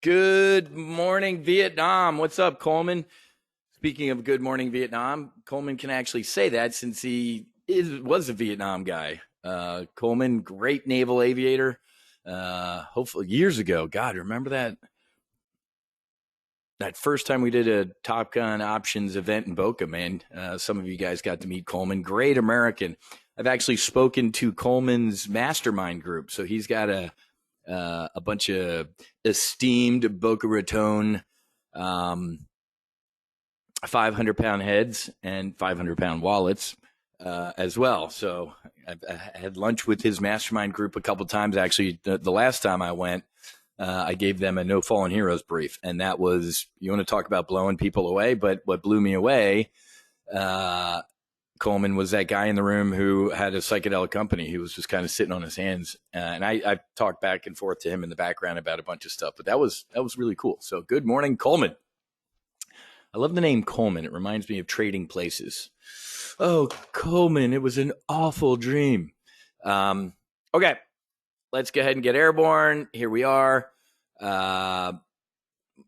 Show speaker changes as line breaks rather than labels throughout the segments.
Good morning, Vietnam. What's up, Coleman? Speaking of good morning, Vietnam, Coleman can actually say that since he was a Vietnam guy. Coleman, great naval aviator. Hopefully, years ago. God, remember that first time we did a Top Gun options event in Boca, man. Some of you guys got to meet Coleman. Great American. I've actually spoken to Coleman's mastermind group, so he's got a bunch of esteemed Boca Raton 500-pound heads and 500-pound wallets as well. So I had lunch with his mastermind group a couple times. Actually, the last time I went, I gave them a No Fallen Heroes brief. And that was, you want to talk about blowing people away, but what blew me away, Coleman was that guy in the room who had a psychedelic company. He was just kind of sitting on his hands. And I talked back and forth to him in the background about a bunch of stuff. But that was really cool. So good morning, Coleman. I love the name Coleman. It reminds me of Trading Places. Oh, Coleman, it was an awful dream. Okay, let's go ahead and get airborne. Here we are.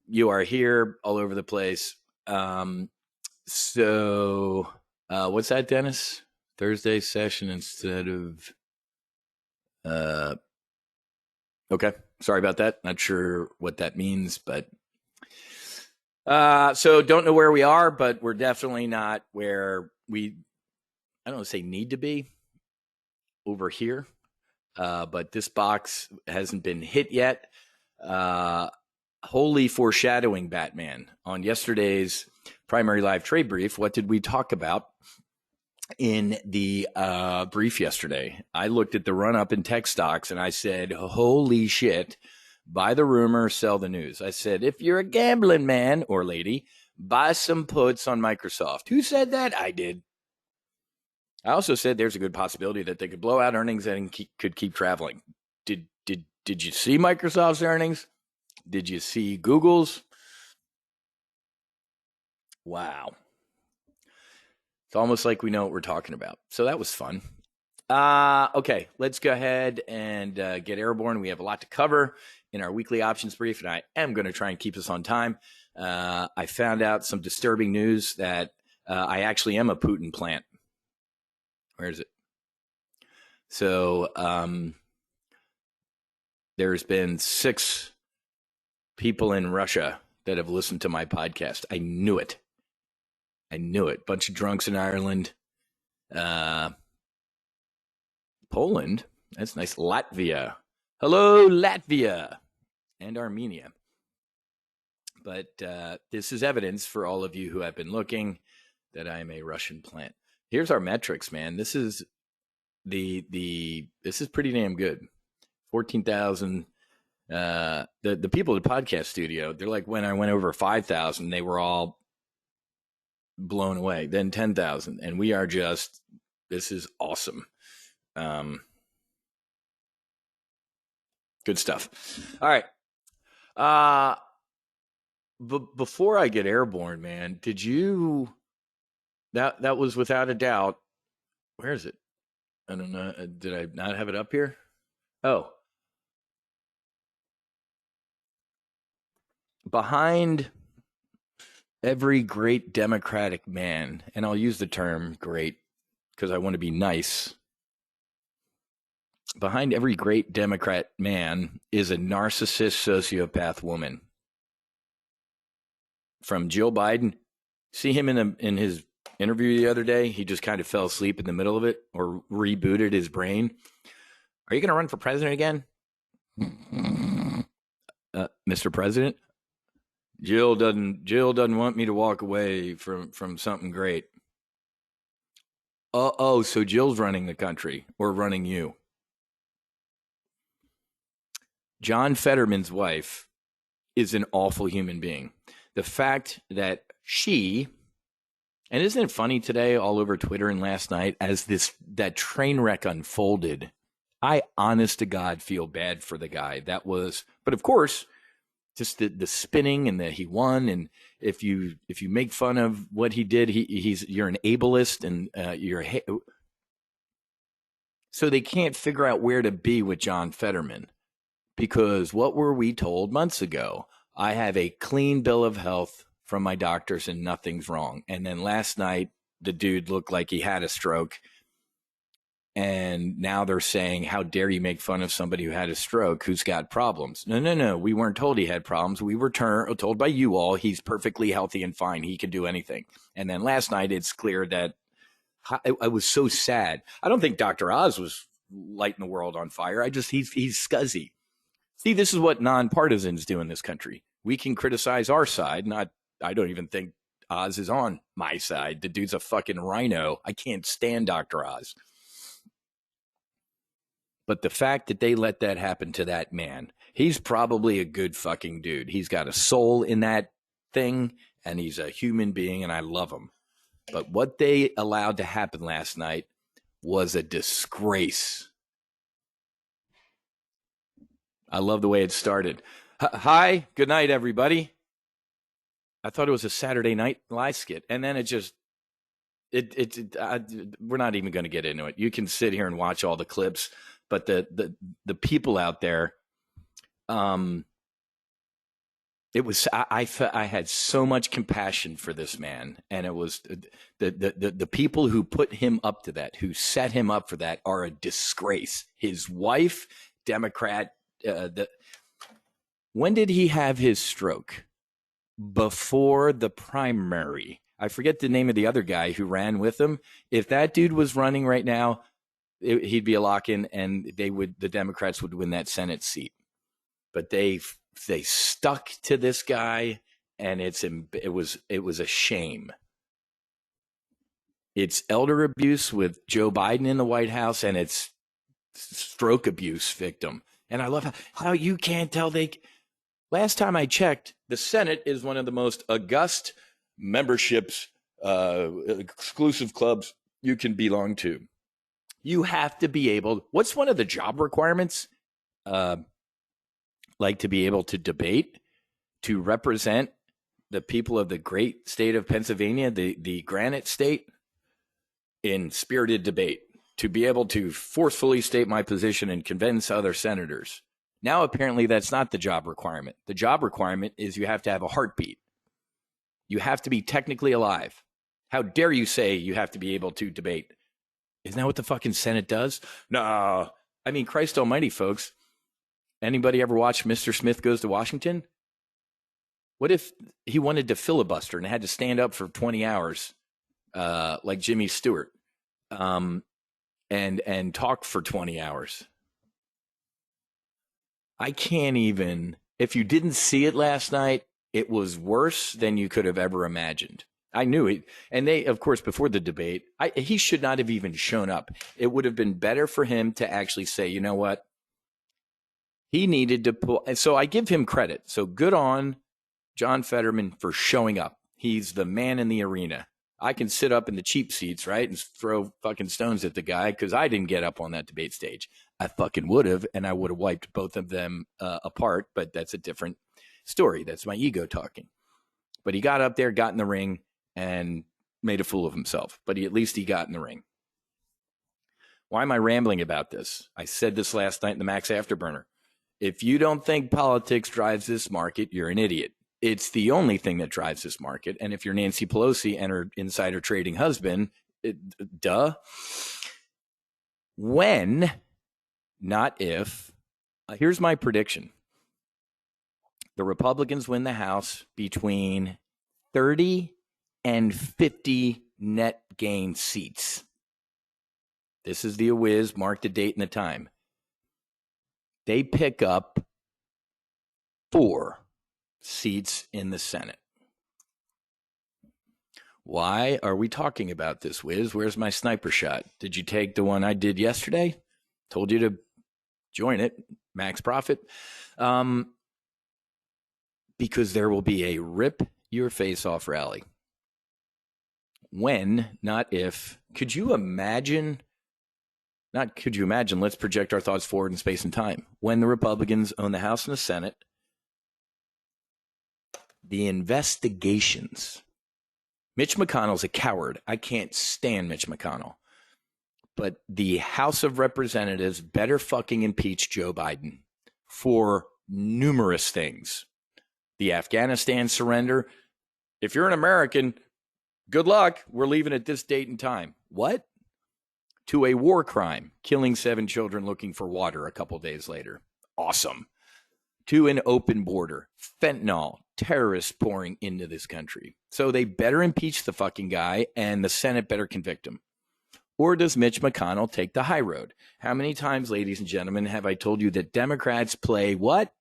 You are here all over the place. So what's that, Dennis? Thursday session instead of... okay, sorry about that. Not sure what that means, but... so don't know where we are, but we're definitely not where I don't want to say need to be over here. But this box hasn't been hit yet. Holy foreshadowing, Batman. On yesterday's primary live trade brief, what did we talk about in the brief yesterday? I looked at the run up in tech stocks and I said, holy shit. Buy the rumor, sell the news. I said, if you're a gambling man or lady, buy some puts on Microsoft. Who said that? I did. I also said there's a good possibility that they could blow out earnings and could keep traveling. Did you see Microsoft's earnings? Did you see Google's? Wow. It's almost like we know what we're talking about. So that was fun. Okay, let's go ahead and get airborne. We have a lot to cover in our weekly options brief, and I am going to try and keep us on time. I found out some disturbing news that I actually am a Putin plant. Where is it? So there's been 6 people in Russia that have listened to my podcast. I knew it. Bunch of drunks in Ireland. Poland. That's nice. Latvia. Hello, Latvia. And Armenia. But this is evidence for all of you who have been looking that I am a Russian plant. Here's our metrics, man. This is this is pretty damn good. 14,000. The people at the podcast studio, they're like, when I went over 5,000, they were all blown away. Then 10,000, and we are just, this is awesome. Good stuff. All right. Before I get airborne, man, did you, that was without a doubt, where is it? I don't know. Did I not have it up here? Oh. Behind every great Democratic man, and I'll use the term great because I want to be nice. Behind every great Democrat man is a narcissist sociopath woman. From Joe Biden, see him in his interview the other day, he just kind of fell asleep in the middle of it or rebooted his brain. Are you going to run for president again? Mr. President, Jill doesn't want me to walk away from something great. So Jill's running the country or running you. John Fetterman's wife is an awful human being. The fact that she, and isn't it funny today all over Twitter and last night as that train wreck unfolded, I honest to God feel bad for the guy. That was, but of course, just the spinning and that he won, and if you make fun of what he did, you're an ableist and so they can't figure out where to be with John Fetterman, because what were we told months ago? I have a clean bill of health from my doctors and nothing's wrong. And then last night, the dude looked like he had a stroke. And now they're saying, how dare you make fun of somebody who had a stroke who's got problems? No. We weren't told he had problems. We were told by you all he's perfectly healthy and fine. He can do anything. And then last night, it's clear that I was so sad. I don't think Dr. Oz was lighting the world on fire. He's scuzzy. See, this is what nonpartisans do in this country. We can criticize our side. I don't even think Oz is on my side. The dude's a fucking rhino. I can't stand Dr. Oz. But the fact that they let that happen to that man, he's probably a good fucking dude. He's got a soul in that thing, and he's a human being, and I love him. But what they allowed to happen last night was a disgrace. I love the way it started. Hi, good night, everybody. I thought it was a Saturday night live skit, and then we're not even going to get into it. You can sit here and watch all the clips, but the people out there, it was I had so much compassion for this man, and it was the people who put him up to that, who set him up for that, are a disgrace. His wife, Democrat. When did he have his stroke? Before the primary. I forget the name of the other guy who ran with him. If that dude was running right now, he'd be a lock-in, and the Democrats would win that Senate seat. But they stuck to this guy, and it was a shame. It's elder abuse with Joe Biden in the White House, and it's stroke abuse victim. And I love how you can't tell last time I checked, the Senate is one of the most august memberships, exclusive clubs you can belong to. You have to be able, what's one of the job requirements? Like to be able to debate, to represent the people of the great state of Pennsylvania, the granite state, in spirited debate, to be able to forcefully state my position and convince other senators. Now, apparently, that's not the job requirement. The job requirement is you have to have a heartbeat. You have to be technically alive. How dare you say you have to be able to debate? Isn't that what the fucking Senate does? No. I mean, Christ almighty, folks. Anybody ever watch Mr. Smith Goes to Washington? What if he wanted to filibuster and had to stand up for 20 hours like Jimmy Stewart and talk for 20 hours? I can't even. If you didn't see it last night, it was worse than you could have ever imagined. I knew it. And they, of course, before the debate, he should not have even shown up. It would have been better for him to actually say, you know what? He needed to pull. And so I give him credit. So good on John Fetterman for showing up. He's the man in the arena. I can sit up in the cheap seats, right, and throw fucking stones at the guy because I didn't get up on that debate stage. I fucking would have, and I would have wiped both of them apart, but that's a different story. That's my ego talking. But he got up there, got in the ring, and made a fool of himself. But at least he got in the ring. Why am I rambling about this? I said this last night in the Max Afterburner. If you don't think politics drives this market, you're an idiot. It's the only thing that drives this market. And if you're Nancy Pelosi and her insider trading husband, duh. When, not if, here's my prediction. The Republicans win the House between 30 and 50 net gain seats. This is the whiz, mark the date and the time. They pick up 4 seats in the Senate. Why are we talking about this, Wiz? Where's my sniper shot? Did you take the one I did yesterday? Told you to join it, Max Profit. Because there will be a rip your face off rally. When, not if. Could you imagine? Not could you imagine, let's project our thoughts forward in space and time. When the Republicans own the House and the Senate, the investigations. Mitch McConnell's a coward. I can't stand Mitch McConnell. But the House of Representatives better fucking impeach Joe Biden for numerous things. The Afghanistan surrender. If you're an American, good luck. We're leaving at this date and time. What? To a war crime, killing 7 children looking for water a couple days later. Awesome. To an open border, fentanyl, terrorists pouring into this country. So they better impeach the fucking guy, and the Senate better convict him. Or does Mitch McConnell take the high road? How many times, ladies and gentlemen, have I told you that Democrats play what?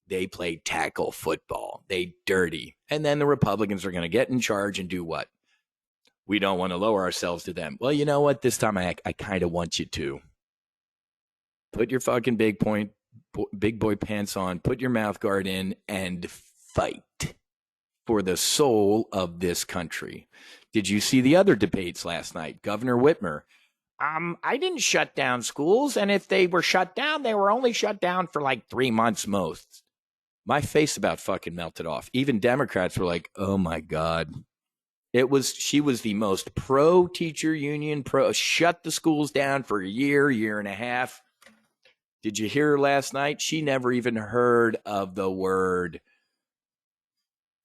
They play tackle football. They dirty. And then the Republicans are going to get in charge and do what? We don't want to lower ourselves to them. Well, you know what? This time I kind of want you to. Put your fucking big boy pants on, put your mouth guard in, and fight for the soul of this country. Did you see the other debates last night? Governor Whitmer. I didn't shut down schools, and if they were shut down, they were only shut down for like 3 months most. My face about fucking melted off. Even Democrats were like, oh my God. She was the most pro teacher union, shut the schools down for a year and a half. Did you hear her last night? She never even heard of the word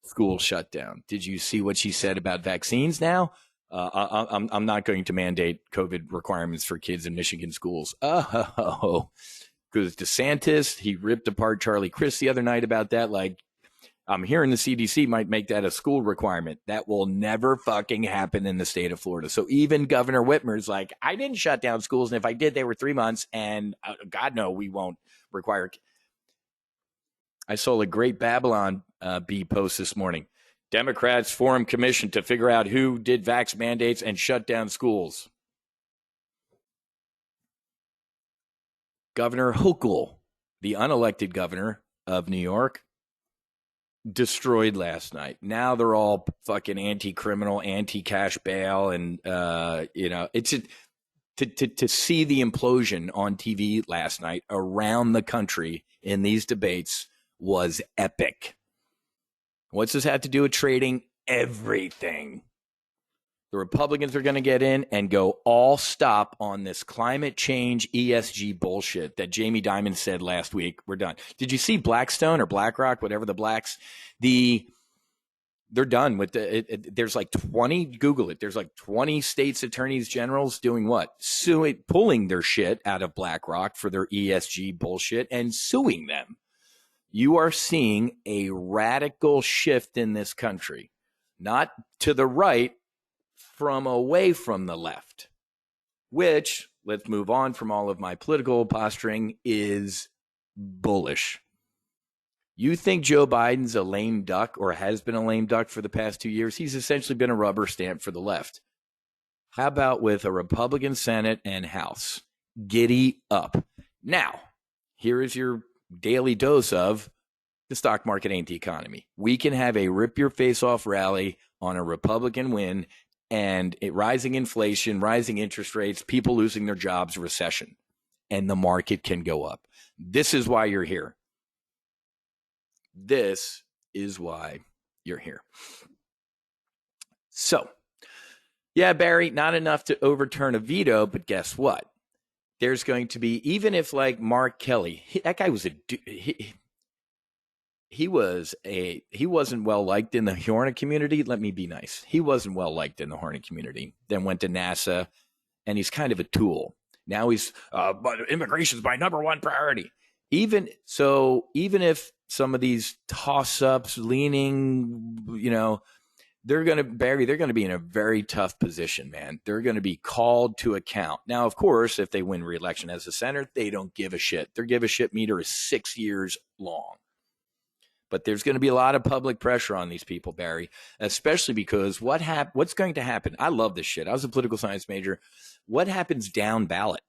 school shutdown. Did you see what she said about vaccines now? I'm not going to mandate COVID requirements for kids in Michigan schools. Oh, because DeSantis, he ripped apart Charlie Crist the other night about that. Like, I'm hearing the CDC might make that a school requirement. That will never fucking happen in the state of Florida. So even Governor Whitmer's like, I didn't shut down schools, and if I did, they were 3 months, and God, no, we won't require. I saw a great Babylon Bee post this morning. Democrats form commission to figure out who did vax mandates and shut down schools. Governor Hochul, the unelected governor of New York, destroyed last night. Now they're all fucking anti-criminal, anti-cash bail, and it's to see the implosion on TV last night around the country in these debates was epic. What's this have to do with trading? Everything. The Republicans are going to get in and go all stop on this climate change ESG bullshit that Jamie Dimon said last week. We're done. Did you see Blackstone or BlackRock, whatever the blacks? They're done with there's like 20, Google it. There's like 20 states attorneys generals doing what? Pulling their shit out of BlackRock for their ESG bullshit and suing them. You are seeing a radical shift in this country, not to the right, from away from the left, which, let's move on from all of my political posturing, is bullish. You think Joe Biden's a lame duck or has been a lame duck for the past 2 years? He's essentially been a rubber stamp for the left. How about with a Republican Senate and House? Giddy up. Now, here is your daily dose of the stock market ain't the economy. We can have a rip your face off rally on a Republican win and rising inflation, rising interest rates, people losing their jobs, recession, and the market can go up. This is why you're here. This is why you're here. So, yeah, Barry, not enough to overturn a veto, but guess what? There's going to be, even if like Mark Kelly, that guy was he wasn't well liked in the Hornet community. Let me be nice. He wasn't well liked in the Hornet community. Then went to NASA, and he's kind of a tool. Now he's, but immigration is my number one priority. Even if some of these toss-ups, leaning, they're going to be in a very tough position, man. They're going to be called to account. Now, of course, if they win re-election as a senator, they don't give a shit. Their give a shit meter is 6 years long. But there's going to be a lot of public pressure on these people, Barry, especially because what's going to happen? I love this shit. I was a political science major. What happens down ballot,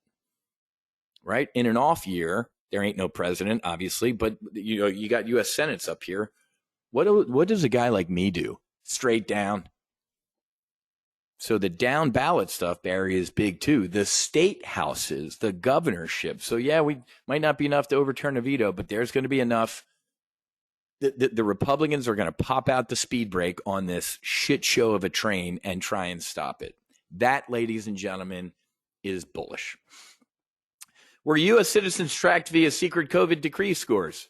right? In an off year, there ain't no president, obviously, but you got U.S. Senates up here. What does a guy like me do? Straight down. So the down ballot stuff, Barry, is big too. The state houses, the governorship. So yeah, we might not be enough to overturn a veto, but there's going to be enough. The Republicans are going to pop out the speed brake on this shit show of a train and try and stop it. That, ladies and gentlemen, is bullish. Were U.S. citizens tracked via secret COVID decree scores?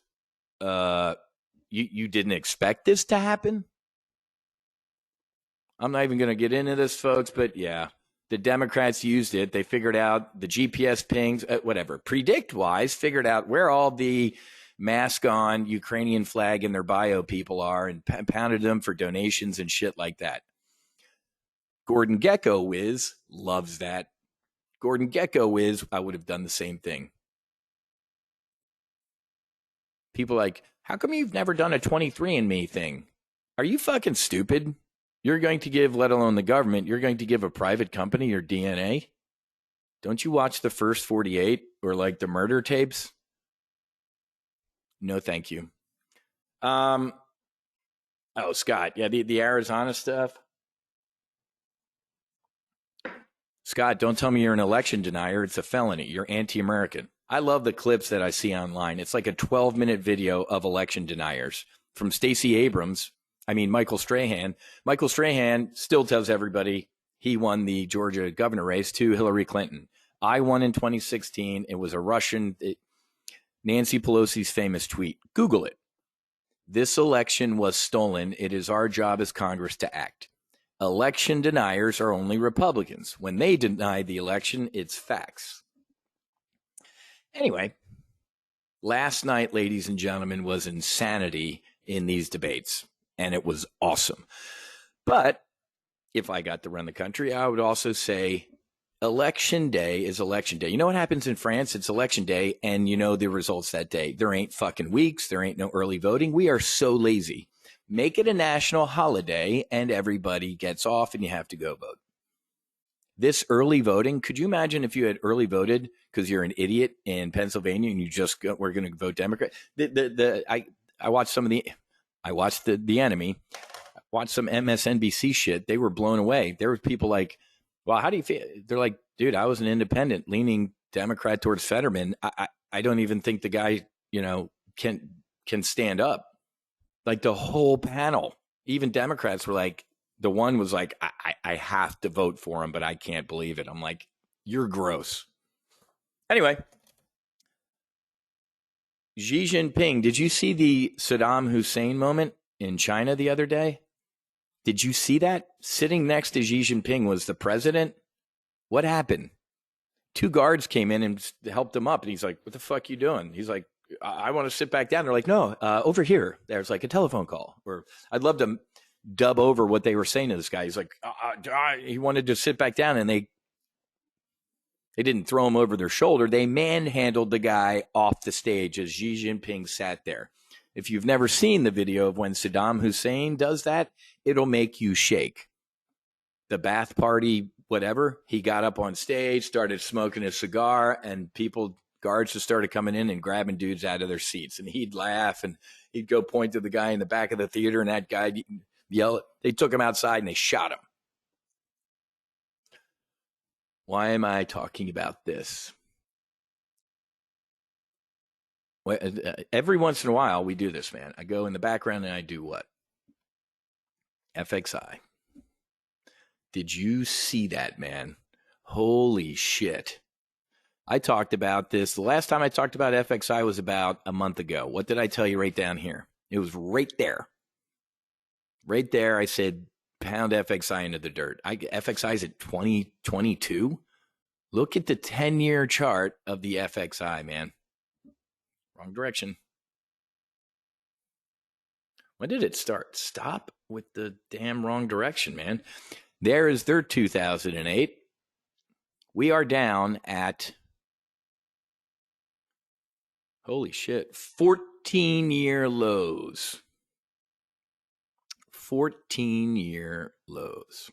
you didn't expect this to happen? I'm not even going to get into this, folks, but yeah, the Democrats used it. They figured out the GPS pings, whatever, predict wise, figured out where all the mask on Ukrainian flag in their bio people are and pounded them for donations and shit like that. Gordon Gekko Wiz loves that. Gordon Gekko Wiz, I would have done the same thing. People like, how come you've never done a 23andMe thing? Are you fucking stupid? You're going to give, let alone the government, you're going to give a private company your DNA? Don't you watch the first 48 or like the murder tapes? No, thank you. Oh, Scott. Yeah, the Arizona stuff. Scott, don't tell me you're an election denier. It's a felony. You're anti-American. I love the clips that I see online. It's like a 12-minute video of election deniers from Stacey Abrams. I mean, Michael Strahan. Michael Strahan still tells everybody he won the Georgia governor race to Hillary Clinton. I won in 2016. It was a Russian, Nancy Pelosi's famous tweet. Google it. This election was stolen. It is our job as Congress to act. Election deniers are only Republicans. When they deny the election, it's facts. Anyway, last night, ladies and gentlemen, was insanity in these debates, and it was awesome. But if I got to run the country, I would also say election day is election day. You know what happens in France? It's election day, and you know the results that day. There ain't fucking weeks. There ain't no early voting. We are so lazy. Make it a national holiday, and everybody gets off, and you have to go vote. This early voting, could you imagine if you had early voted because you're an idiot in Pennsylvania and you just were going to vote Democrat? I watched the enemy. I watched some MSNBC shit. They were blown away. There were people like, well, how do you feel? They're like, dude, I was an independent leaning Democrat towards Fetterman. I don't even think the guy, can stand up. Like the whole panel, even Democrats were like, the one was like, I have to vote for him, but I can't believe it. I'm like, you're gross. Anyway, Xi Jinping, did you see the Saddam Hussein moment in China the other day? Did you see that? Sitting next to Xi Jinping was the president. What happened? Two guards came in and helped him up. And he's like, what the fuck you doing? He's like, I want to sit back down. They're like, no, over here. There's like a telephone call. Or I'd love to dub over what they were saying to this guy. He's like, he wanted to sit back down, and they didn't throw him over their shoulder. They manhandled the guy off the stage as Xi Jinping sat there. If you've never seen the video of when Saddam Hussein does that, it'll make you shake. The bath party, whatever, he got up on stage, started smoking a cigar, and guards just started coming in and grabbing dudes out of their seats. And he'd laugh, and he'd go point to the guy in the back of the theater, and that guy yell. They took him outside and they shot him. Why am I talking about this? Every once in a while, we do this, man. I go in the background and I do what? FXI. Did you see that, man? Holy shit. I talked about this. The last time I talked about FXI was about a month ago. What did I tell you right down here? It was right there. Right there, I said, pound FXI into the dirt. FXI is at 2022. Look at the 10-year chart of the FXI, man. Wrong direction. When did it start? Stop with the damn wrong direction, man. There is their 2008. We are down at, holy shit, 14-year lows. 14-year lows.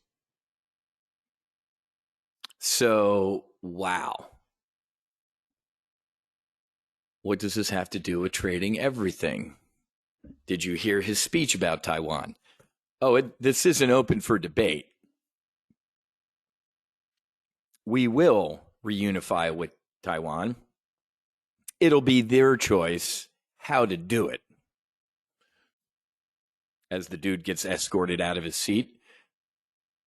So, wow. What does this have to do with trading everything? Did you hear his speech about Taiwan? Oh, this isn't open for debate. We will reunify with Taiwan. It'll be their choice how to do it. As the dude gets escorted out of his seat,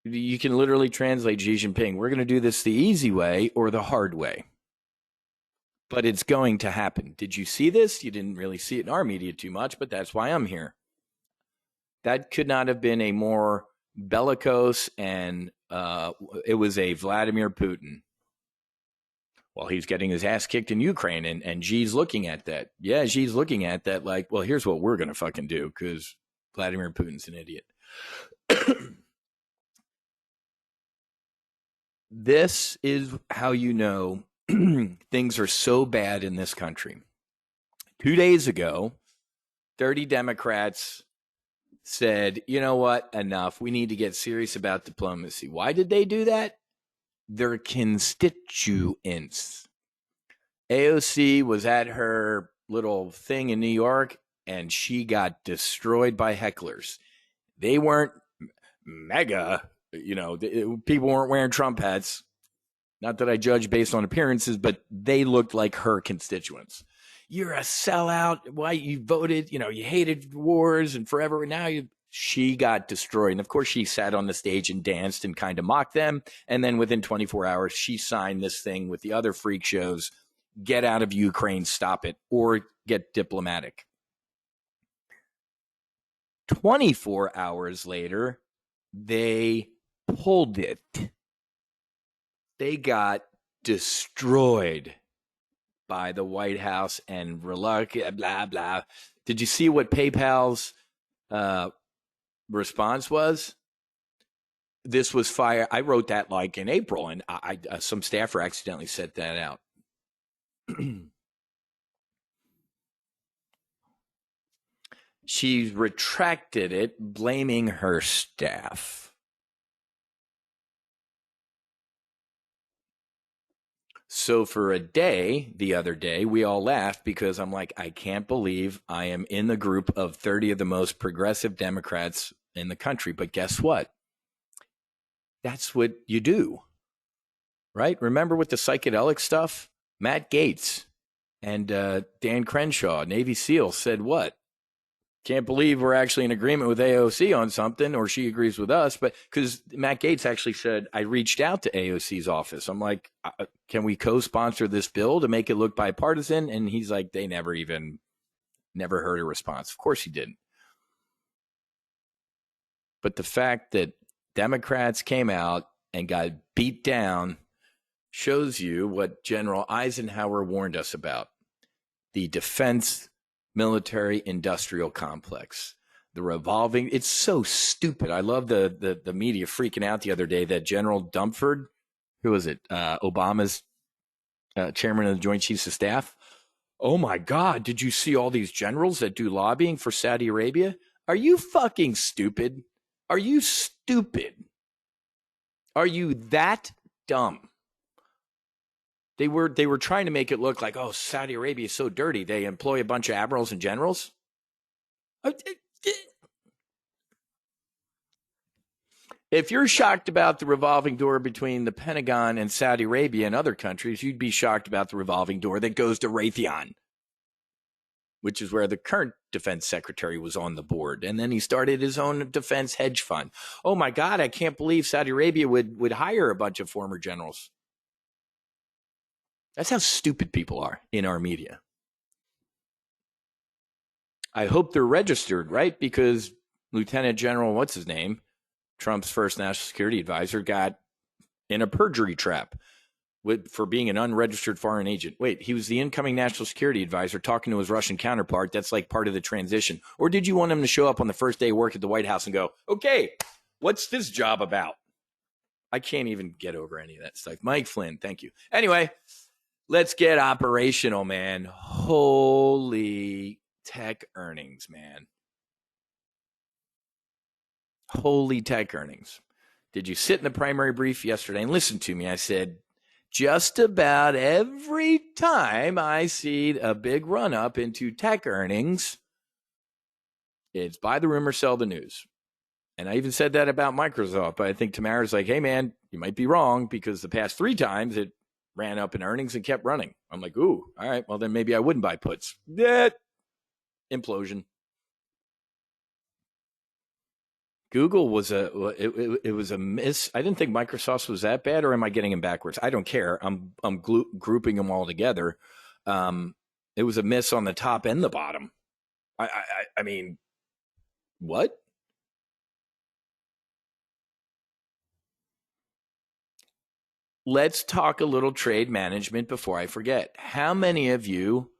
you can literally translate Xi Jinping. We're going to do this the easy way or the hard way. but it's going to happen. Did you see this? You didn't really see it in our media too much, but that's why I'm here. That could not have been a more bellicose, and it was a Vladimir Putin. Well, he's getting his ass kicked in Ukraine, and Xi's looking at that. Yeah, Xi's looking at that like, well, here's what we're going to fucking do because Vladimir Putin's an idiot. This is how you know things are so bad in this country. 2 days ago, 30 Democrats said, you know what, enough. We need to get serious about diplomacy. Why did they do that? Their constituents. AOC was at her little thing in New York, and she got destroyed by hecklers. They weren't mega, people weren't wearing Trump hats. Not that I judge based on appearances, but they looked like her constituents. You're a sellout. Why you voted? You hated wars and forever. Now she got destroyed. And of course, she sat on the stage and danced and kind of mocked them. And then within 24 hours, she signed this thing with the other freak shows. Get out of Ukraine, stop it, or get diplomatic. 24 hours later, they pulled it. They got destroyed by the White House and reluctant, blah, blah. Did you see what PayPal's response was? This was fire. I wrote that like in April, and some staffer accidentally sent that out. She retracted it, blaming her staff. So for a day, the other day, we all laughed because I'm like, I can't believe I am in the group of 30 of the most progressive Democrats in the country. But guess what? That's what you do, right? Remember with the psychedelic stuff? Matt Gaetz and Dan Crenshaw, Navy SEAL, said what? Can't believe we're actually in agreement with AOC on something, or she agrees with us. But because Matt Gaetz actually said, I reached out to AOC's office. I'm like, can we co-sponsor this bill to make it look bipartisan? And he's like, they never heard a response. Of course he didn't. But the fact that Democrats came out and got beat down shows you what General Eisenhower warned us about. The defense military industrial complex, the revolving. It's so stupid. I love the media freaking out the other day that General Dumford, who was it? Obama's chairman of the Joint Chiefs of Staff. Oh my God, did you see all these generals that do lobbying for Saudi Arabia? Are you fucking stupid? Are you stupid? Are you that dumb? They were trying to make it look like, oh, Saudi Arabia is so dirty. They employ a bunch of admirals and generals. If you're shocked about the revolving door between the Pentagon and Saudi Arabia and other countries, you'd be shocked about the revolving door that goes to Raytheon, which is where the current defense secretary was on the board. And then he started his own defense hedge fund. Oh, my God, I can't believe Saudi Arabia would hire a bunch of former generals. That's how stupid people are in our media. I hope they're registered, right? Because Lieutenant General, what's his name, Trump's first national security advisor, got in a perjury trap for being an unregistered foreign agent. Wait, he was the incoming national security advisor talking to his Russian counterpart. That's like part of the transition. Or did you want him to show up on the first day of work at the White House and go, okay, what's this job about? I can't even get over any of that stuff. Mike Flynn, thank you. Anyway, let's get operational, man. Holy tech earnings, man. Holy tech earnings. Did you sit in the primary brief yesterday and listen to me? I said, just about every time I see a big run up into tech earnings, it's buy the rumor, sell the news. And I even said that about Microsoft. But I think Tamara's like, hey, man, you might be wrong because the past 3 times it ran up in earnings and kept running. I'm like, ooh, all right, well, then maybe I wouldn't buy puts. That implosion. Google was it was a miss. I didn't think Microsoft was that bad, or am I getting them backwards? I don't care. I'm grouping them all together. It was a miss on the top and the bottom. I mean, what? Let's talk a little trade management before I forget. How many of you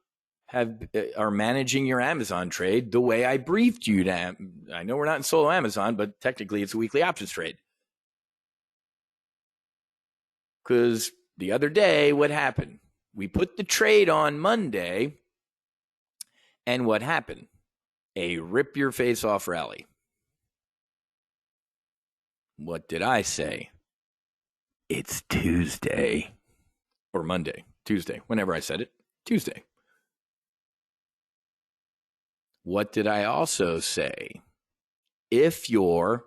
are managing your Amazon trade the way I briefed you to? I know we're not in solo Amazon, but technically it's a weekly options trade. Because the other day, what happened? We put the trade on Monday, and what happened? A rip your face off rally. What did I say? It's Tuesday. Or Monday. Tuesday. Whenever I said it. Tuesday. What did I also say? If your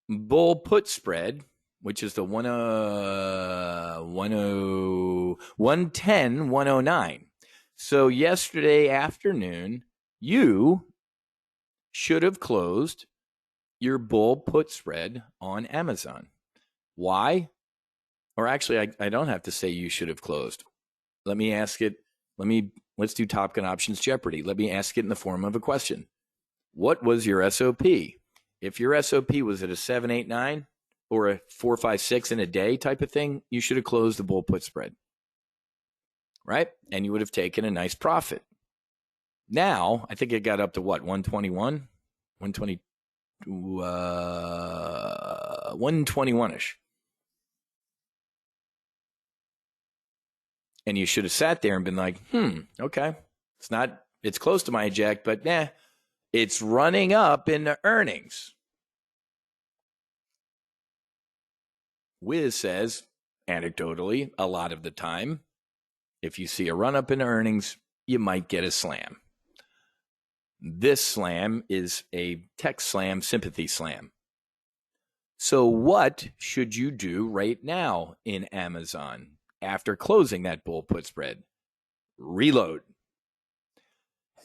bull put spread, which is the 110, 109. So yesterday afternoon, you should have closed your bull put spread on Amazon. Why? Or actually, I don't have to say you should have closed. Let me ask it. Let's do Top Gun Options Jeopardy. Let me ask it in the form of a question. What was your SOP? If your SOP was at a 789 or a 456 in a day type of thing, you should have closed the bull put spread, right? And you would have taken a nice profit. Now, I think it got up to what, 121? 121-ish. And you should have sat there and been like, okay. It's close to my eject, but it's running up in the earnings. Wiz says, anecdotally, a lot of the time, if you see a run up in earnings, you might get a slam. This slam is a tech slam, sympathy slam. So what should you do right now in Amazon after closing that bull put spread? Reload.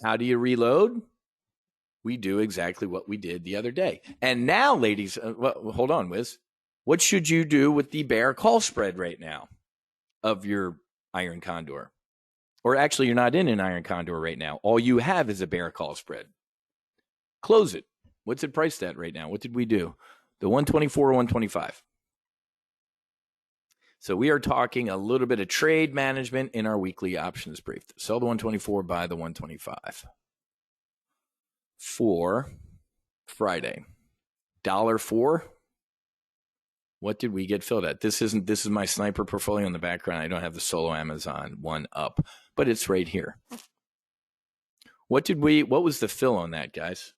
How do you reload? We do exactly what we did the other day. And now, ladies, hold on, Wiz. What should you do with the bear call spread right now of your Iron Condor? Or actually, you're not in an Iron Condor right now. All you have is a bear call spread. Close it. What's it priced at right now? What did we do? The 124 or 125. So we are talking a little bit of trade management in our weekly options brief. Sell the 124, buy the 125. For Friday. $1.04. What did we get filled at? This is my sniper portfolio in the background. I don't have the solo Amazon one up, but it's right here. What was the fill on that, guys?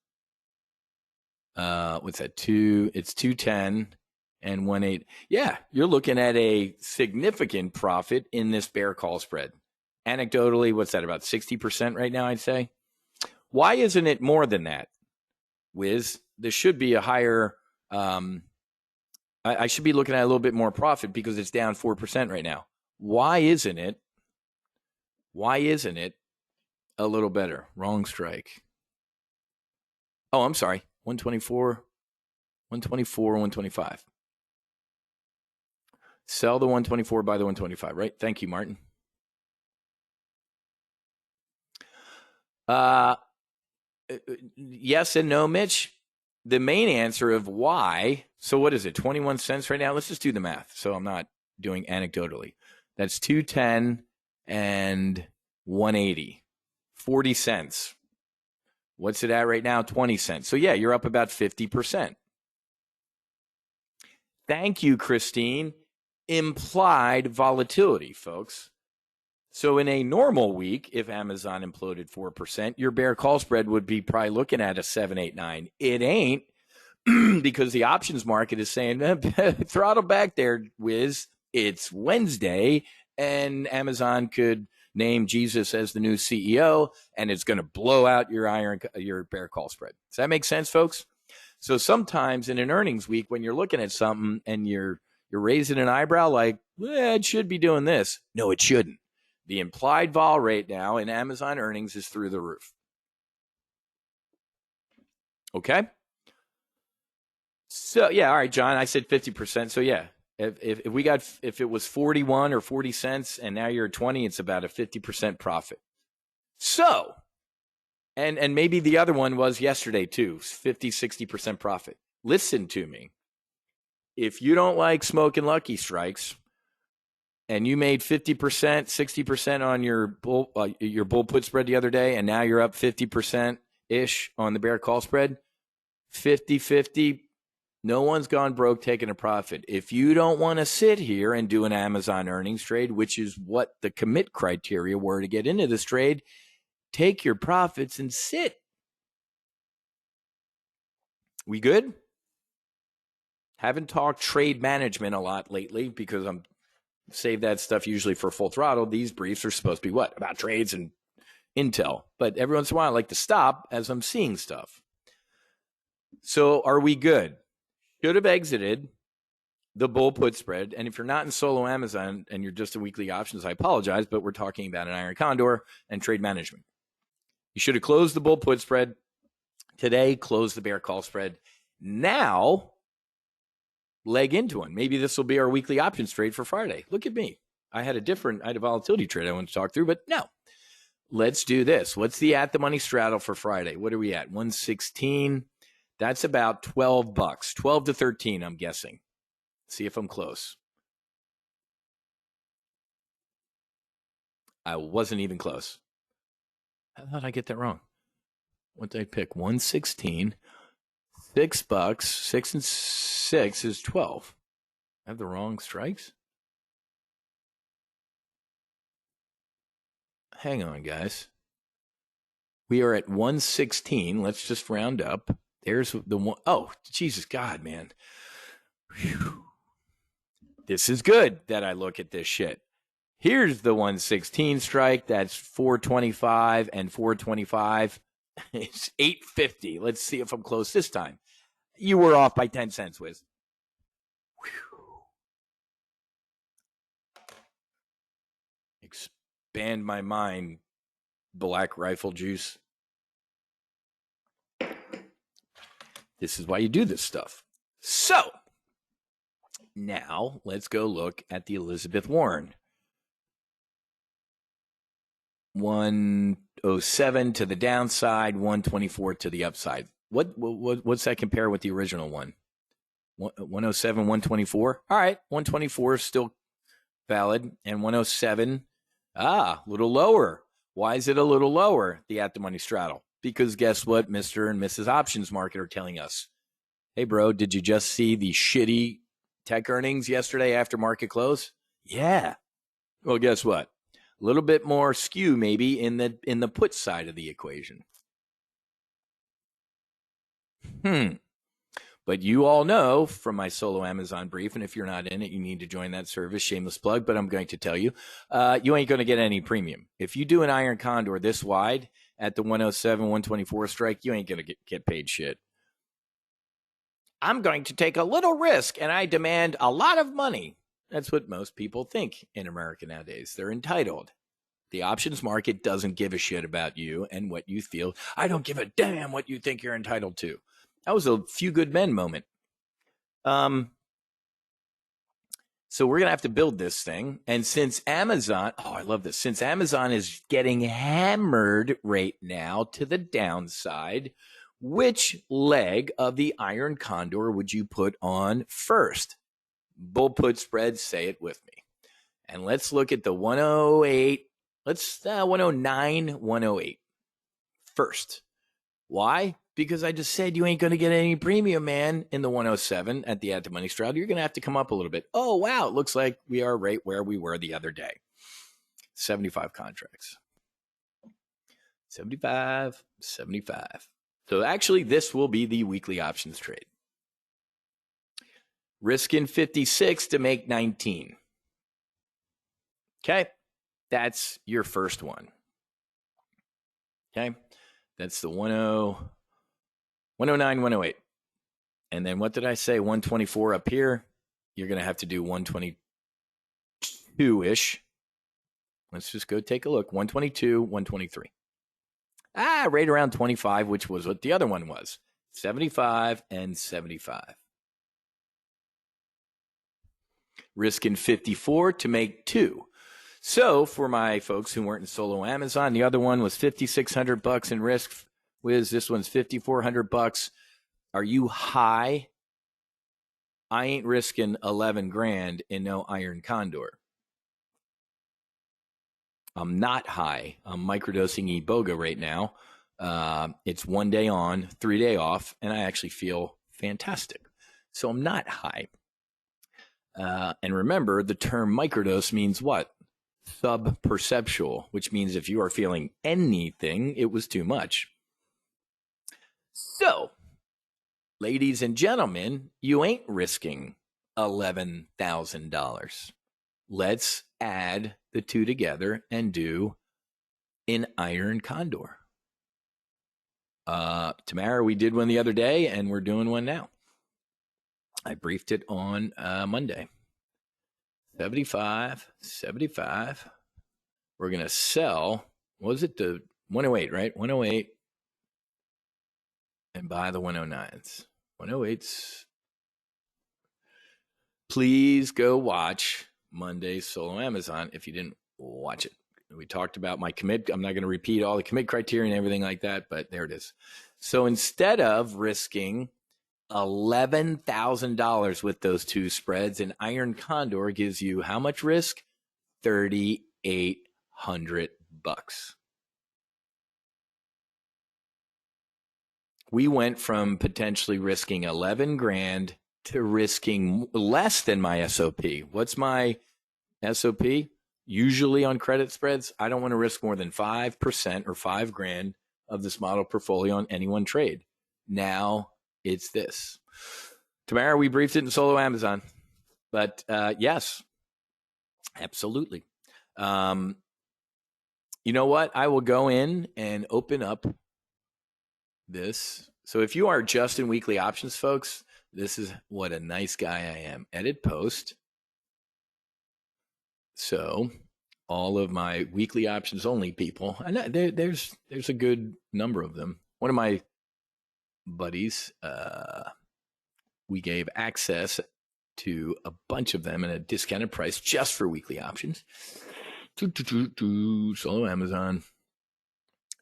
What's that? It's 210 and 18. Yeah, you're looking at a significant profit in this bear call spread. Anecdotally, what's that, about 60% right now, I'd say? Why isn't it more than that, Wiz? There should be a higher I should be looking at a little bit more profit because it's down 4% right now. Why isn't it a little better? Wrong strike. Oh, I'm sorry. 124, 125. Sell the 124, buy the 125, right? Thank you, Martin. Yes and no, Mitch. The main answer of why, so what is it, 21 cents right now? Let's just do the math. So I'm not doing anecdotally. That's 210 and 180. 40 cents. What's it at right now? 20 cents. So yeah, you're up about 50%. Thank you, Christine. Implied volatility, folks. So in a normal week, if Amazon imploded 4%, your bear call spread would be probably looking at a 789. It ain't because the options market is saying, throttle back there, Wiz. It's Wednesday, and Amazon could name Jesus as the new CEO, and it's going to blow out your bear call spread. Does that make sense, folks? So sometimes in an earnings week, when you're looking at something and you're raising an eyebrow like, it should be doing this. No, it shouldn't. The implied vol rate now in Amazon earnings is through the roof. Okay? So, yeah, all right, John, I said 50%. So, yeah, If it was 41 or 40 cents and now you're at 20, it's about a 50% profit. So, and maybe the other one was yesterday too, 50, 60% profit. Listen to me. If you don't like smoking lucky strikes and you made 50%, 60% on your bull put spread the other day, and now you're up 50% ish on the bear call spread, 50-50, no one's gone broke taking a profit. If you don't want to sit here and do an Amazon earnings trade, which is what the commit criteria were to get into this trade, take your profits and sit. We good? Haven't talked trade management a lot lately because I'm save that stuff usually for full throttle. These briefs are supposed to be what? About trades and intel. But every once in a while I like to stop as I'm seeing stuff. So are we good? Should have exited the bull put spread. And if you're not in solo Amazon and you're just in weekly options, I apologize, but we're talking about an iron condor and trade management. You should have closed the bull put spread today, closed the bear call spread. Now, leg into one. Maybe this will be our weekly options trade for Friday. Look at me. I had a volatility trade I want to talk through, but no. Let's do this. What's the at the money straddle for Friday? What are we at? 116. That's about $12. 12 to 13, I'm guessing. See if I'm close. I wasn't even close. How did I get that wrong? What did I pick? 116. $6. 6 and 6 is 12. I have the wrong strikes? Hang on, guys. We are at 116. Let's just round up. There's the one. Oh, Jesus God, man. Whew. This is good that I look at this shit. Here's the 116 strike. That's 425 and 425. It's 850. Let's see if I'm close this time. You were off by 10 cents, Wiz. Expand my mind, Black Rifle Juice. This is why you do this stuff. So, now let's go look at the Elizabeth Warren. 107 to the downside, 124 to the upside. What's that compare with the original one? 107, 124? All right, 124 is still valid, and 107, a little lower. Why is it a little lower, the at the money straddle? Because guess what Mr. and Mrs. Options Market are telling us? Hey, bro, did you just see the shitty tech earnings yesterday after market close? Yeah. Well, guess what? A little bit more skew maybe in the put side of the equation. But you all know from my solo Amazon brief, and if you're not in it, you need to join that service. Shameless plug, but I'm going to tell you, you ain't going to get any premium. If you do an iron condor this wide at the 107, 124 strike, you ain't going to get paid shit. I'm going to take a little risk, and I demand a lot of money. That's what most people think in America nowadays. They're entitled. The options market doesn't give a shit about you and what you feel. I don't give a damn what you think you're entitled to. That was a few good men moment. So we're going to have to build this thing. And since Amazon, I love this. Since Amazon is getting hammered right now to the downside, which leg of the iron condor would you put on first? Bull put spread, say it with me. And let's look at the 108. Let's 109, 108 first. Why? Because I just said you ain't going to get any premium, man, in the 107 at the at-the-money straddle. You're going to have to come up a little bit. Oh, wow. It looks like we are right where we were the other day. 75 contracts. 75. So actually, this will be the weekly options trade. Risking 56 to make 19. Okay. That's your first one. Okay. That's the 109, 108. And then what did I say? 124 up here. You're going to have to do 122-ish. Let's just go take a look. 122, 123. Right around 25, which was what the other one was. 75 and 75. risking 54 to make 2. So for my folks who weren't in solo Amazon, the other one was $5,600 in risk. Wiz, this one's $5,400. Are you high? I ain't risking 11 grand in no iron Condor. I'm not high. I'm microdosing Iboga right now. It's 1 day on, 3 day off, and I actually feel fantastic. So I'm not high. And remember, the term microdose means what? Subperceptual, which means if you are feeling anything, it was too much. So, ladies and gentlemen, you ain't risking $11,000. Let's add the two together and do an iron Condor. Tamara, we did one the other day, and we're doing one now. I briefed it on Monday. 75. We're going to sell, what was it? The 108, right? 108. And buy the 109s. 108s. Please go watch Monday's Solo Amazon if you didn't watch it. We talked about my commit. I'm not going to repeat all the commit criteria and everything like that, but there it is. So instead of risking $11,000 with those two spreads, an iron Condor gives you how much risk? $3,800. We went from potentially risking 11 grand to risking less than my SOP. What's my SOP? Usually on credit spreads, I don't want to risk more than 5% or 5 grand of this model portfolio on any one trade. Now it's this. Tamara, we briefed it in Solo Amazon, but yes, absolutely. You know what? I will go in and open up this. So if you are just in weekly options, folks, this is what a nice guy I am. Edit post. So all of my weekly options only people, and there's a good number of them. One of my buddies, we gave access to a bunch of them at a discounted price just for weekly options. Solo Amazon.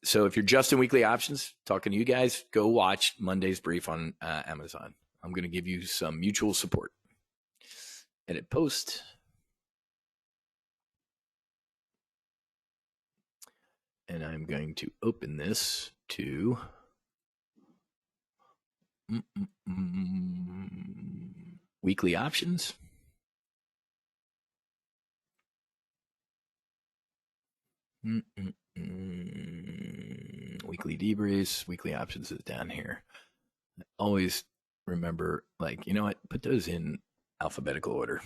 So if you're just in weekly options, talking to you guys, go watch Monday's brief on Amazon. I'm going to give you some mutual support. Edit post. And I'm going to open this to weekly options. Weekly debriefs, weekly options is down here. Always remember, like, you know what? Put those in alphabetical order,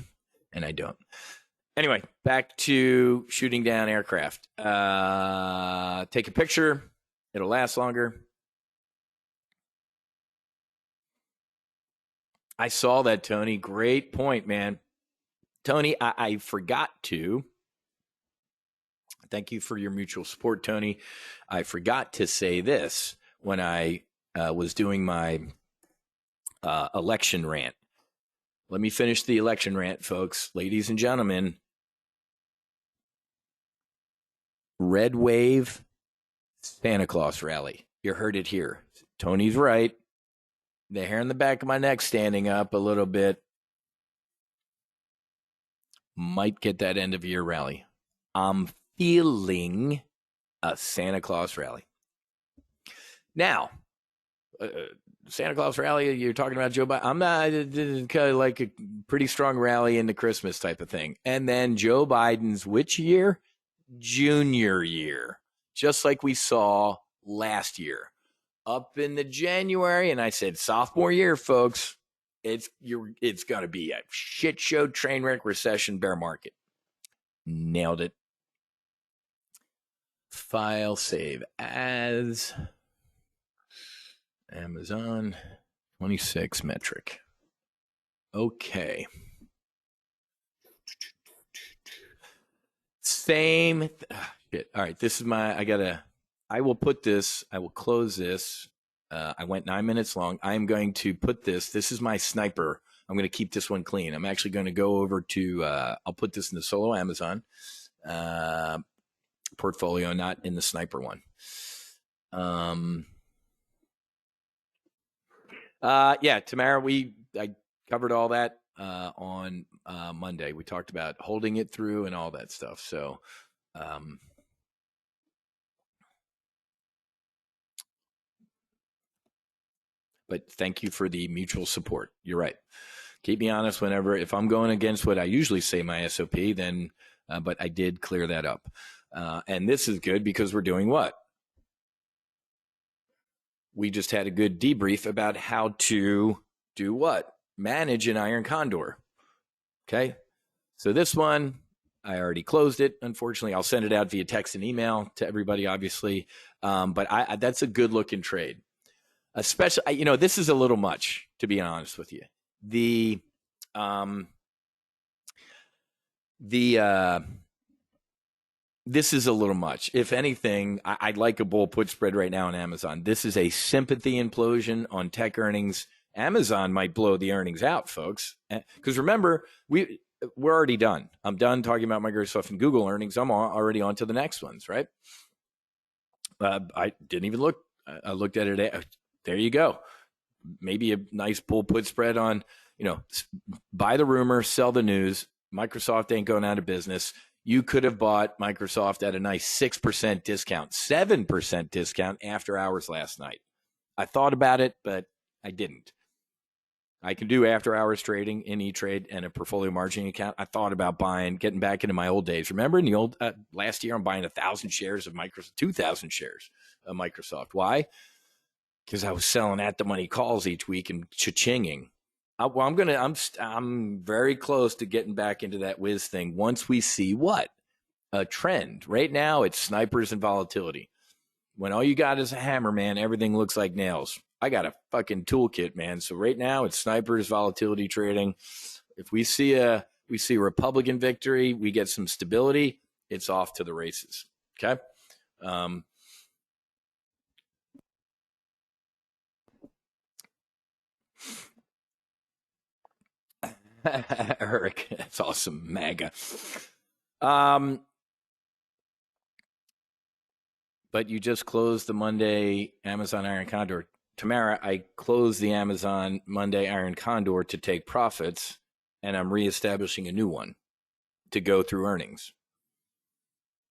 and I don't. Anyway, back to shooting down aircraft. Take a picture. It'll last longer. I saw that, Tony. Great point, man. Tony, I forgot to. Thank you for your mutual support, Tony. I forgot to say this when I was doing my election rant. Let me finish the election rant, folks. Ladies and gentlemen, Red Wave Santa Claus rally. You heard it here. Tony's right. The hair on the back of my neck standing up a little bit. Might get that end of year rally. I'm feeling a Santa Claus rally. Now, Santa Claus rally, you're talking about Joe Biden. I'm not kind of like a pretty strong rally into Christmas type of thing. And then Joe Biden's which year? Junior year. Just like we saw last year. Up in the January, and I said, sophomore year, folks, it's going to be a shit show, train wreck, recession, bear market. Nailed it. File, save as Amazon 26 metric. Okay. Same. Shit. All right. This is I will put this, I will close this. I went 9 minutes long. I'm going to put this is my sniper. I'm going to keep this one clean. I'm actually going to go over to, I'll put this in the solo Amazon portfolio, not in the sniper one. Yeah, Tamara, I covered all that on Monday. We talked about holding it through and all that stuff. So, but thank you for the mutual support. You're right. Keep me honest if I'm going against what I usually say my SOP, then, but I did clear that up. And this is good because we're doing what? We just had a good debrief about how to do what? Manage an iron condor. Okay. So this one, I already closed it. Unfortunately, I'll send it out via text and email to everybody, obviously. But that's a good looking trade. Especially, this is a little much, to be honest with you. This is a little much. If anything, I'd like a bull put spread right now on Amazon. This is a sympathy implosion on tech earnings. Amazon might blow the earnings out, folks. Because remember, we're already done. I'm done talking about Microsoft and Google earnings. I'm already on to the next ones, right? I didn't even look. I looked at it. There you go. Maybe a nice bull put spread on, buy the rumor, sell the news. Microsoft ain't going out of business. You could have bought Microsoft at a nice 6% discount, 7% discount after hours last night. I thought about it, but I didn't. I can do after hours trading in E-Trade and a portfolio margining account. I thought about getting back into my old days. Remember in the old last year, I'm buying 1,000 shares of Microsoft, 2,000 shares of Microsoft. Why? Because I was selling at the money calls each week and cha-chinging. I'm very close to getting back into that whiz thing once we see what? A trend. Right now, it's snipers and volatility. When all you got is a hammer, man, everything looks like nails. I got a fucking toolkit, man. So right now, it's snipers, volatility trading. If we see a Republican victory, we get some stability, it's off to the races. Okay. Eric, that's awesome. MAGA. But you just closed the Monday Amazon Iron Condor. Tamara, I closed the Amazon Monday Iron Condor to take profits, and I'm reestablishing a new one to go through earnings.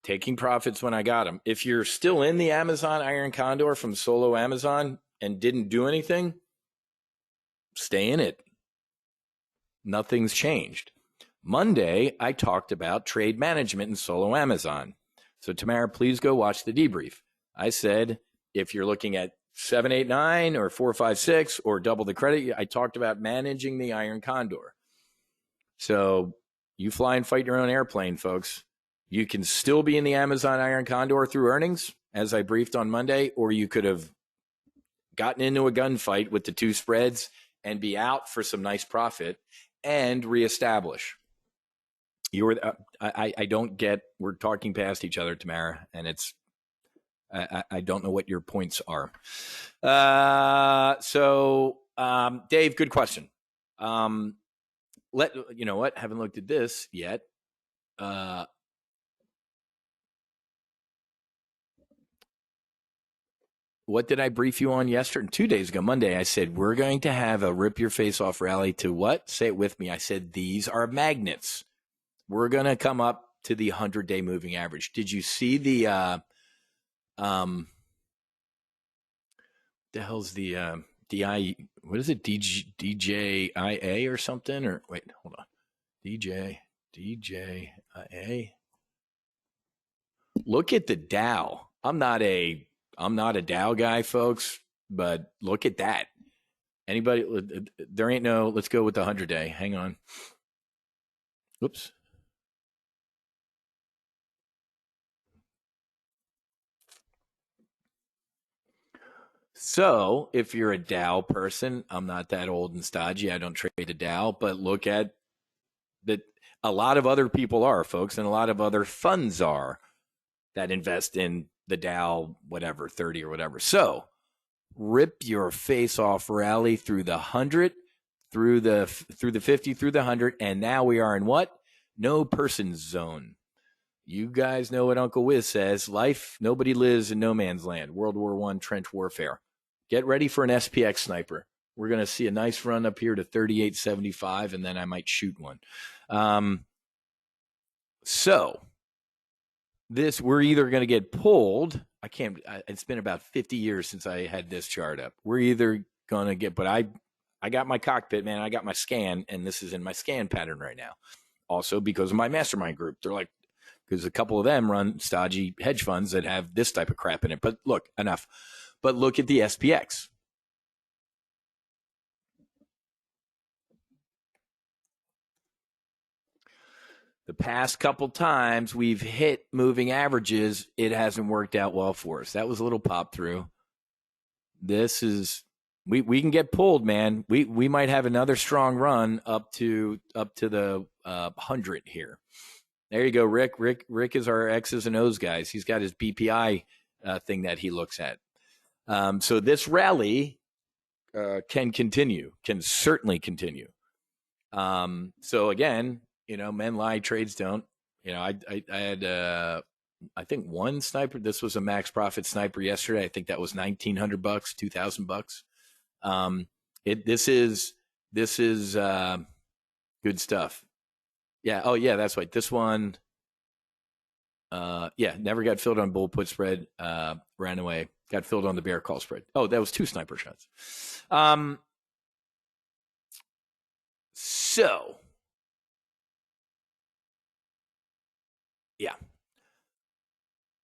Taking profits when I got them. If you're still in the Amazon Iron Condor from solo Amazon and didn't do anything, stay in it. Nothing's changed. Monday, I talked about trade management in solo Amazon. So Tamara, please go watch the debrief. I said, if you're looking at 789 or 456 or double the credit, I talked about managing the Iron Condor. So you fly and fight your own airplane, folks. You can still be in the Amazon Iron Condor through earnings, as I briefed on Monday, or you could have gotten into a gunfight with the two spreads and be out for some nice profit and reestablish. I don't get, we're talking past each other, Tamara, and I don't know what your points are. Dave, good question. You know what? Haven't looked at this yet. What did I brief you on yesterday? 2 days ago, Monday, I said, we're going to have a rip your face off rally to what? Say it with me. I said, these are magnets. We're going to come up to the 100-day moving average. Did you see the hell's the DI? What is it? DJIA or something? Or wait, hold on. DJIA. Look at the Dow. I'm not a Dow guy, folks, but look at that. Anybody? There ain't no. Let's go with the 100-day. Hang on. Oops. So if you're a Dow person, I'm not that old and stodgy. I don't trade a Dow, but look at that. A lot of other people are, folks, and a lot of other funds are that invest in the Dow, whatever, 30 or whatever. So rip your face off rally through the 100, through the 50, through the 100, and now we are in what? No person's zone. You guys know what Uncle Wiz says. Life, nobody lives in no man's land. World War I trench warfare. Get ready for an SPX sniper. We're going to see a nice run up here to 38.75, and then I might shoot one. So this, we're either going to get pulled. It's been about 50 years since I had this chart up. We're either going to get, but I got my cockpit, man. I got my scan, and this is in my scan pattern right now. Also because of my mastermind group. They're like, because a couple of them run stodgy hedge funds that have this type of crap in it. But look, enough. But look at the SPX. The past couple times we've hit moving averages, it hasn't worked out well for us. That was a little pop through. This is, we can get pulled, man. We might have another strong run up to the 100 here. There you go, Rick. Rick is our X's and O's guys. He's got his BPI thing that he looks at. So this rally can certainly continue. So again, men lie, trades don't. I had I think one sniper. This was a max profit sniper yesterday. I think that was $1,900, $2,000. This is good stuff. Yeah. Oh, yeah. That's right. This one, never got filled on bull put spread. Ran away. Got filled on the bear call spread. Oh, that was 2 sniper shots. So, yeah.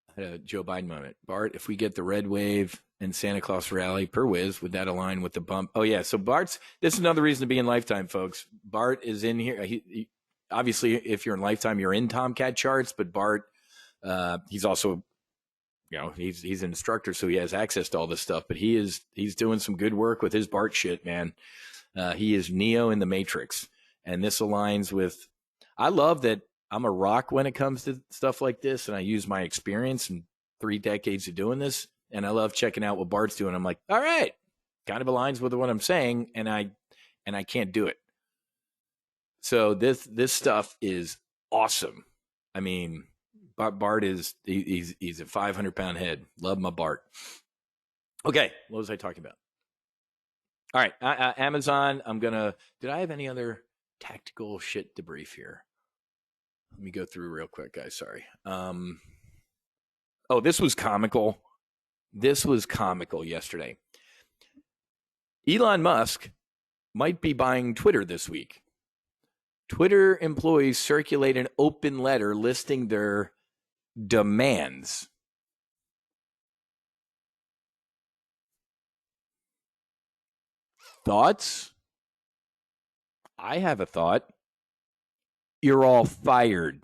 I had a Joe Biden moment. Bart, if we get the red wave and Santa Claus rally per whiz, would that align with the bump? Oh, yeah. So this is another reason to be in Lifetime, folks. Bart is in here. He obviously, if you're in Lifetime, you're in Tomcat charts, but Bart, he's also, he's an instructor, so he has access to all this stuff, but he's doing some good work with his Bart shit, man. He is Neo in the Matrix, and this aligns with, I love that I'm a rock when it comes to stuff like this, and I use my experience and 3 decades of doing this, and I love checking out what Bart's doing. I'm like, all right, kind of aligns with what I'm saying, and I can't do it. So this stuff is awesome. I mean, Bart is he's a 500-pound head. Love my Bart. Okay, what was I talking about? All right, Amazon. Did I have any other tactical shit to brief here? Let me go through real quick, guys. Sorry. This was comical. This was comical yesterday. Elon Musk might be buying Twitter this week. Twitter employees circulate an open letter listing their demands. Thoughts? I have a thought. You're all fired.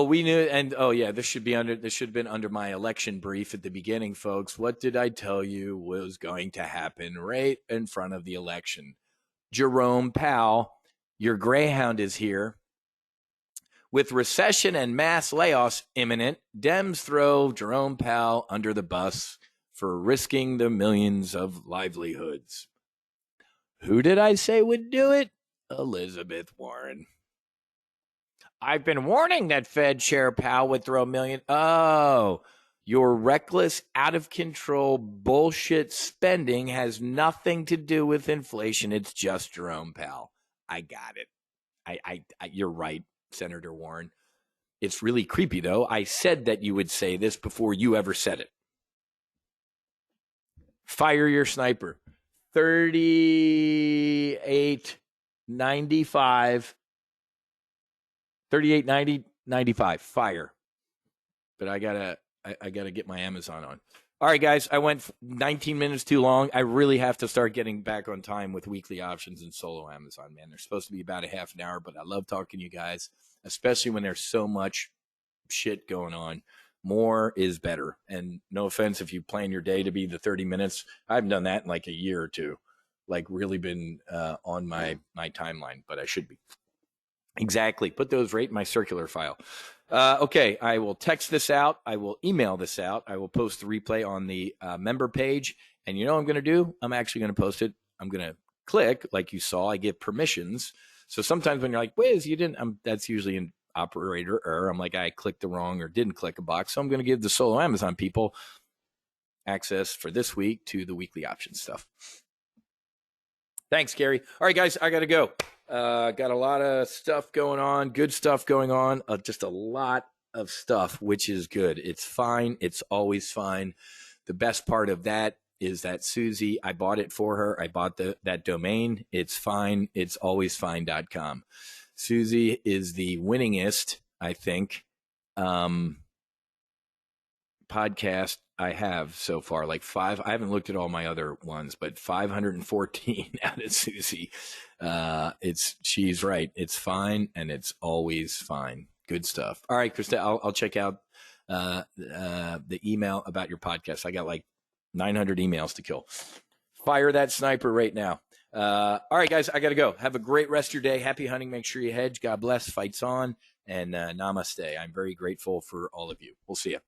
We knew, and this should have been under my election brief at the beginning, folks. What did I tell you was going to happen right in front of the election? Jerome Powell, your Greyhound, is here. With recession and mass layoffs imminent, Dems throw Jerome Powell under the bus for risking the millions of livelihoods. Who did I say would do it? Elizabeth Warren. I've been warning that Fed Chair Powell would throw millions. Oh, your reckless, out of control bullshit spending has nothing to do with inflation. It's just Jerome Powell. I got it. You're right, Senator Warren. It's really creepy, though. I said that you would say this before you ever said it. Fire your sniper. 38.95. 38.90.95. Fire. But I gotta get my Amazon on. All right, guys. I went 19 minutes too long. I really have to start getting back on time with weekly options and solo Amazon, man. They're supposed to be about a half an hour, but I love talking to you guys, especially when there's so much shit going on. More is better. And no offense if you plan your day to be the 30 minutes. I haven't done that in like a year or two. Like really been on my timeline, but I should be. Exactly. Put those right in my circular file. Okay, I will text this out. I will email this out. I will post the replay on the member page. And you know what I'm going to do? I'm actually going to post it. I'm going to click, like you saw, I give permissions. So sometimes when you're like, Wiz, you didn't, that's usually an operator error. I'm like, I clicked the wrong or didn't click a box. So I'm going to give the solo Amazon people access for this week to the weekly option stuff. Thanks, Gary. All right, guys, I got to go. Got a lot of stuff going on, good stuff going on, just a lot of stuff, which is good. It's fine. It's always fine. The best part of that is that Susie, I bought it for her. I bought that domain. It's fine. It's alwaysfine.com. Susie is the winningest, I think, podcast I have so far. Like 5. I haven't looked at all my other ones, but 514 out of Susie. She's right. It's fine, and it's always fine. Good stuff. All right, Krista, I'll check out the email about your podcast. I got like 900 emails to kill. Fire that sniper right now. All right, guys, I got to go. Have a great rest of your day. Happy hunting. Make sure you hedge. God bless. Fights on. And namaste. I'm very grateful for all of you. We'll see you.